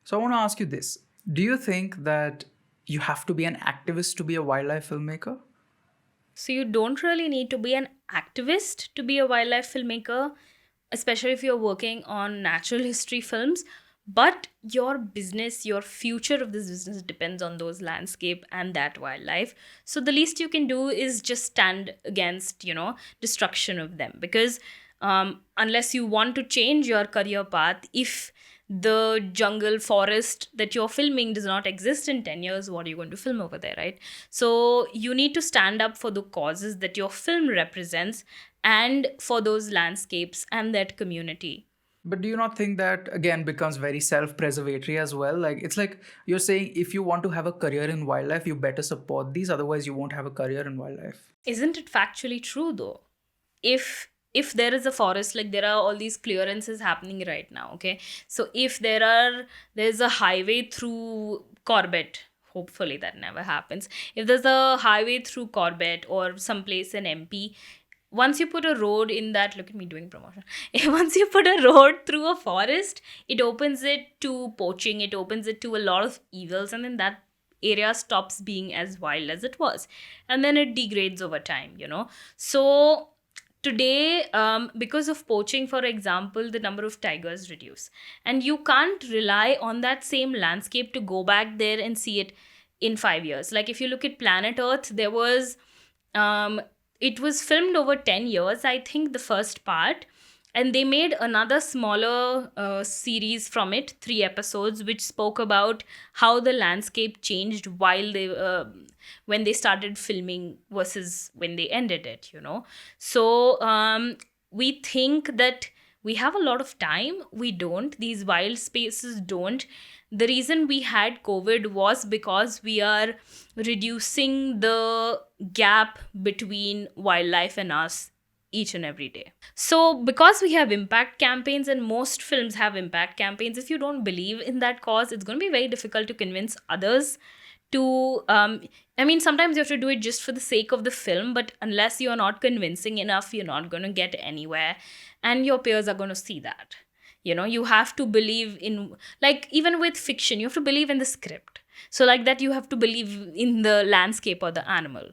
So I want to ask you this. Do you think that you have to be an activist to be a wildlife filmmaker? So you don't really need to be an activist to be a wildlife filmmaker, especially if you're working on natural history films. But your business, your future of this business depends on those landscape and that wildlife. So the least you can do is just stand against, destruction of them. Because unless you want to change your career path, if the jungle forest that you're filming does not exist in 10 years, what are you going to film over there, right? So you need to stand up for the causes that your film represents and for those landscapes and that community. But do you not think that again becomes very self-preservatory as well? Like it's like you're saying if you want to have a career in wildlife, you better support these, otherwise you won't have a career in wildlife. Isn't it factually true though? If there is a forest, like there are all these clearances happening right now, okay? So if there's a highway through Corbett, hopefully that never happens. If there's a highway through Corbett or someplace in MP, once you put a road in that, look at me doing promotion. Once you put a road through a forest, it opens it to poaching, it opens it to a lot of evils, and then that area stops being as wild as it was, and then it degrades over time. So today, because of poaching, for example, the number of tigers reduce, and you can't rely on that same landscape to go back there and see it in 5 years. Like if you look at planet Earth, there was um it was filmed over 10 years, I think, the first part, and they made another smaller series from it, 3 episodes, which spoke about how the landscape changed while they when they started filming versus when they ended it. So we think that we have a lot of time. We don't. These wild spaces don't. The reason we had COVID was because we are reducing the gap between wildlife and us each and every day. So, because we have impact campaigns and most films have impact campaigns, if you don't believe in that cause, it's going to be very difficult to convince others to. I mean, sometimes you have to do it just for the sake of the film, but unless you're not convincing enough, you're not going to get anywhere, and your peers are going to see that. You have to believe in, like, even with fiction, you have to believe in the script. So, like that, you have to believe in the landscape or the animal.